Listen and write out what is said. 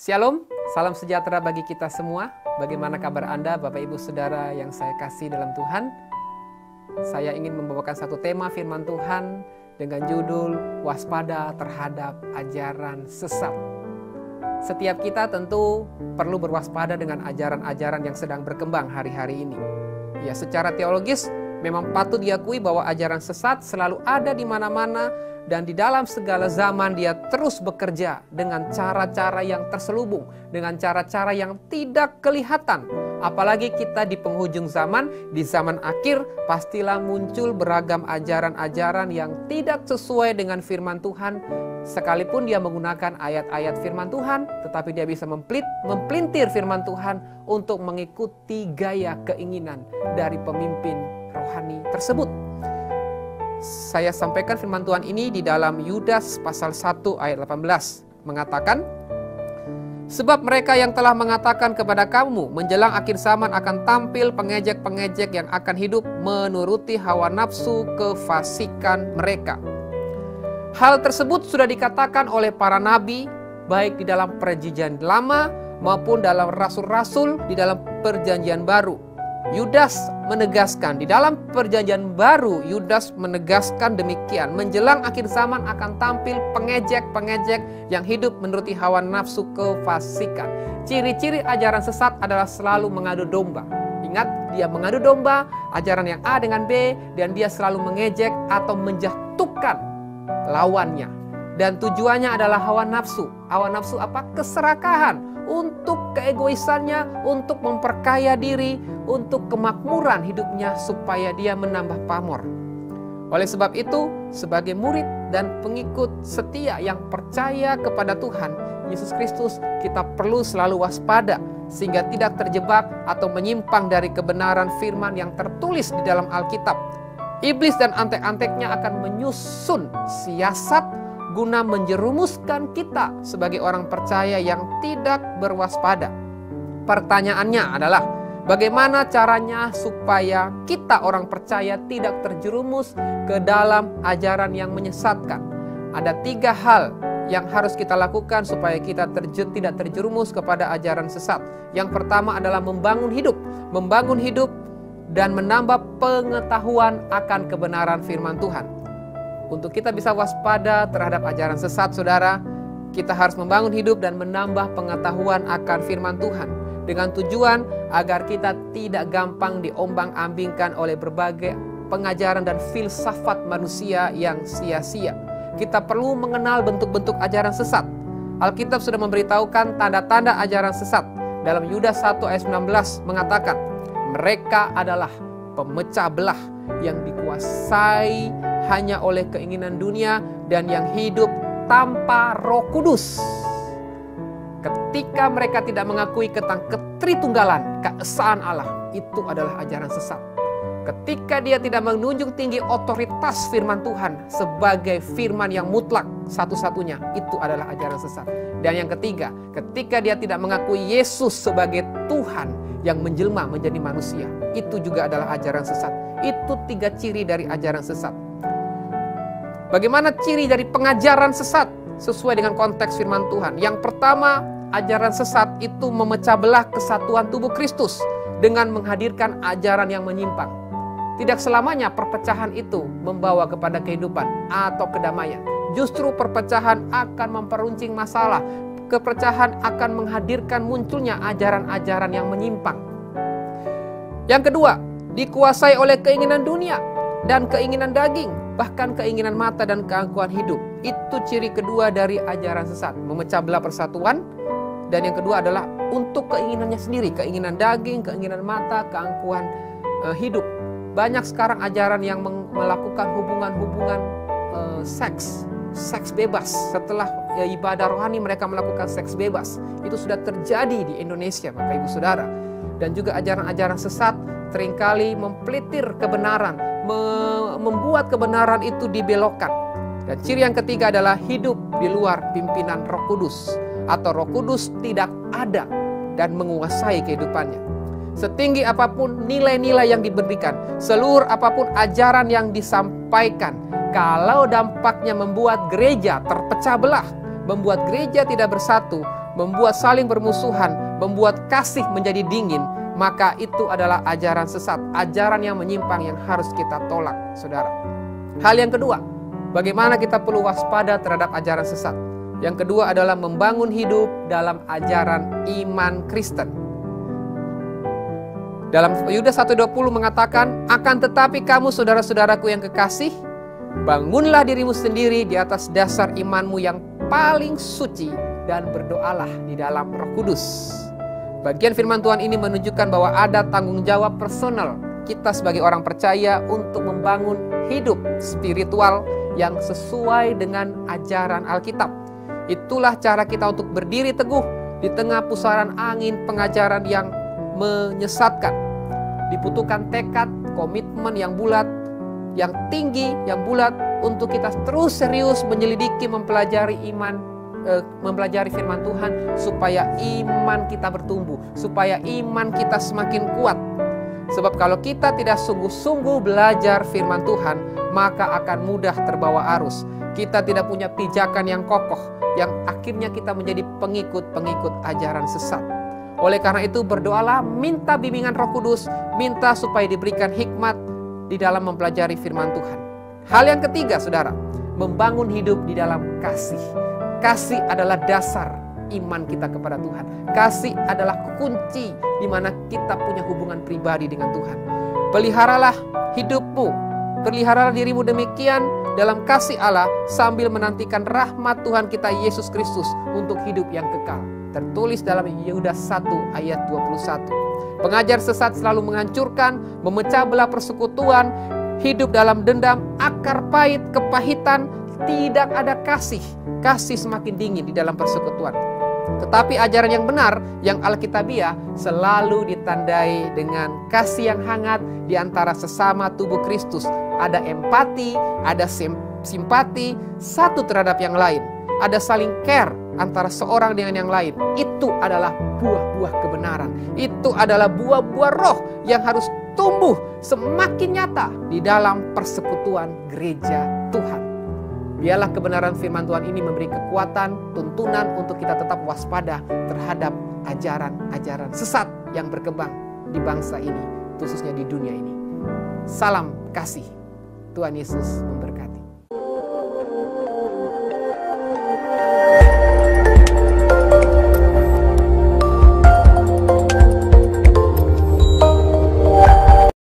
Shalom, salam sejahtera bagi kita semua. Bagaimana kabar Anda, Bapak Ibu Saudara yang saya kasih dalam Tuhan? Saya ingin membawakan satu tema firman Tuhan dengan judul waspada terhadap ajaran sesat. Setiap kita tentu perlu berwaspada dengan ajaran-ajaran yang sedang berkembang hari-hari ini. Ya, secara teologis memang patut diakui bahwa ajaran sesat selalu ada di mana-mana. Dan di dalam segala zaman dia terus bekerja dengan cara-cara yang terselubung, dengan cara-cara yang tidak kelihatan. Apalagi kita di penghujung zaman, di zaman akhir, pastilah muncul beragam ajaran-ajaran yang tidak sesuai dengan firman Tuhan. Sekalipun dia menggunakan ayat-ayat firman Tuhan, tetapi dia bisa mempelintir firman Tuhan untuk mengikuti gaya keinginan dari pemimpin rohani tersebut. Saya sampaikan firman Tuhan ini di dalam Yudas pasal 1 ayat 18. Mengatakan, sebab mereka yang telah mengatakan kepada kamu menjelang akhir zaman akan tampil pengejek-pengejek yang akan hidup menuruti hawa nafsu kefasikan mereka. Hal tersebut sudah dikatakan oleh para nabi, baik di dalam perjanjian lama maupun dalam rasul-rasul di dalam perjanjian baru. Yudas menegaskan, di dalam perjanjian baru Yudas menegaskan demikian, menjelang akhir zaman akan tampil pengejek-pengejek yang hidup menuruti hawa nafsu kefasikan. Ciri-ciri ajaran sesat adalah selalu mengadu domba. Ingat, dia mengadu domba ajaran yang A dengan B, dan dia selalu mengejek atau menjatuhkan lawannya. Dan tujuannya adalah hawa nafsu. Hawa nafsu apa? Keserakahan. Untuk keegoisannya, untuk memperkaya diri, untuk kemakmuran hidupnya supaya dia menambah pamor. Oleh sebab itu, sebagai murid dan pengikut setia yang percaya kepada Tuhan Yesus Kristus, kita perlu selalu waspada sehingga tidak terjebak atau menyimpang dari kebenaran firman yang tertulis di dalam Alkitab. Iblis dan antek-anteknya akan menyusun siasat guna menjerumuskan kita sebagai orang percaya yang tidak berwaspada. Pertanyaannya adalah, bagaimana caranya supaya kita orang percaya tidak terjerumus ke dalam ajaran yang menyesatkan? Ada 3 hal yang harus kita lakukan supaya kita tidak terjerumus kepada ajaran sesat. Yang pertama adalah membangun hidup dan menambah pengetahuan akan kebenaran firman Tuhan. Untuk kita bisa waspada terhadap ajaran sesat, saudara, kita harus membangun hidup dan menambah pengetahuan akan firman Tuhan. Dengan tujuan agar kita tidak gampang diombang-ambingkan oleh berbagai pengajaran dan filsafat manusia yang sia-sia. Kita perlu mengenal bentuk-bentuk ajaran sesat. Alkitab sudah memberitahukan tanda-tanda ajaran sesat. Dalam Yudas 1 ayat 19 mengatakan, mereka adalah pemecah belah yang dikuasai hanya oleh keinginan dunia dan yang hidup tanpa Roh Kudus. Ketika mereka tidak mengakui tentang ketritunggalan, keesaan Allah, itu adalah ajaran sesat. Ketika dia tidak menunjuk tinggi otoritas firman Tuhan sebagai firman yang mutlak satu-satunya, itu adalah ajaran sesat. Dan yang ketiga, ketika dia tidak mengakui Yesus sebagai Tuhan yang menjelma menjadi manusia, itu juga adalah ajaran sesat. Itu 3 ciri dari ajaran sesat. Bagaimana ciri dari pengajaran sesat sesuai dengan konteks firman Tuhan? Yang pertama, ajaran sesat itu memecah belah kesatuan tubuh Kristus dengan menghadirkan ajaran yang menyimpang. Tidak selamanya perpecahan itu membawa kepada kehidupan atau kedamaian. Justru perpecahan akan memperuncing masalah. Keperpecahan akan menghadirkan munculnya ajaran-ajaran yang menyimpang. Yang kedua, dikuasai oleh keinginan dunia dan keinginan daging, bahkan keinginan mata dan keangkuhan hidup. Itu ciri kedua dari ajaran sesat, memecah belah persatuan. Dan yang kedua adalah untuk keinginannya sendiri, keinginan daging, keinginan mata, keangkuhan hidup. Banyak sekarang ajaran yang melakukan hubungan-hubungan seks bebas. Setelah ibadah rohani mereka melakukan seks bebas. Itu sudah terjadi di Indonesia, Bapak Ibu Saudara. Dan juga ajaran-ajaran sesat seringkali mempelitir kebenaran, membuat kebenaran itu dibelokkan. Dan ciri yang ketiga adalah hidup di luar pimpinan Roh Kudus, atau Roh Kudus tidak ada dan menguasai kehidupannya. Setinggi apapun nilai-nilai yang diberikan, seluruh apapun ajaran yang disampaikan, kalau dampaknya membuat gereja terpecah belah, membuat gereja tidak bersatu, membuat saling bermusuhan, membuat kasih menjadi dingin, maka itu adalah ajaran sesat, ajaran yang menyimpang yang harus kita tolak, saudara. Hal yang kedua, bagaimana kita perlu waspada terhadap ajaran sesat. Yang kedua adalah membangun hidup dalam ajaran iman Kristen. Dalam Yudas 1:20 mengatakan, akan tetapi kamu saudara-saudaraku yang kekasih, bangunlah dirimu sendiri di atas dasar imanmu yang paling suci dan berdoalah di dalam Roh Kudus. Bagian firman Tuhan ini menunjukkan bahwa ada tanggung jawab personal kita sebagai orang percaya untuk membangun hidup spiritual yang sesuai dengan ajaran Alkitab. Itulah cara kita untuk berdiri teguh di tengah pusaran angin pengajaran yang menyesatkan. Dibutuhkan tekad, komitmen yang bulat, yang tinggi, yang bulat untuk kita terus serius menyelidiki, mempelajari mempelajari firman Tuhan supaya iman kita bertumbuh, supaya iman kita semakin kuat. Sebab kalau kita tidak sungguh-sungguh belajar firman Tuhan, maka akan mudah terbawa arus. Kita tidak punya pijakan yang kokoh, yang akhirnya kita menjadi pengikut-pengikut ajaran sesat. Oleh karena itu berdoalah, minta bimbingan Roh Kudus, minta supaya diberikan hikmat di dalam mempelajari firman Tuhan. Hal yang ketiga, saudara, membangun hidup di dalam kasih. Kasih adalah dasar iman kita kepada Tuhan. Kasih adalah kunci di mana kita punya hubungan pribadi dengan Tuhan. Peliharalah hidupmu, peliharalah dirimu demikian dalam kasih Allah sambil menantikan rahmat Tuhan kita Yesus Kristus untuk hidup yang kekal. Tertulis dalam Yudas 1 ayat 21. Pengajar sesat selalu menghancurkan, memecah belah persekutuan, hidup dalam dendam, akar pahit, kepahitan, tidak ada kasih. Kasih semakin dingin di dalam persekutuan. Tetapi ajaran yang benar, yang alkitabiah, selalu ditandai dengan kasih yang hangat di antara sesama tubuh Kristus. Ada empati, ada simpati satu terhadap yang lain. Ada saling care antara seorang dengan yang lain. Itu adalah buah-buah kebenaran. Itu adalah buah-buah roh yang harus tumbuh semakin nyata di dalam persekutuan gereja Tuhan. Biarlah kebenaran firman Tuhan ini memberi kekuatan, tuntunan untuk kita tetap waspada terhadap ajaran-ajaran sesat yang berkembang di bangsa ini, khususnya di dunia ini. Salam kasih. Tuhan Yesus memberkati.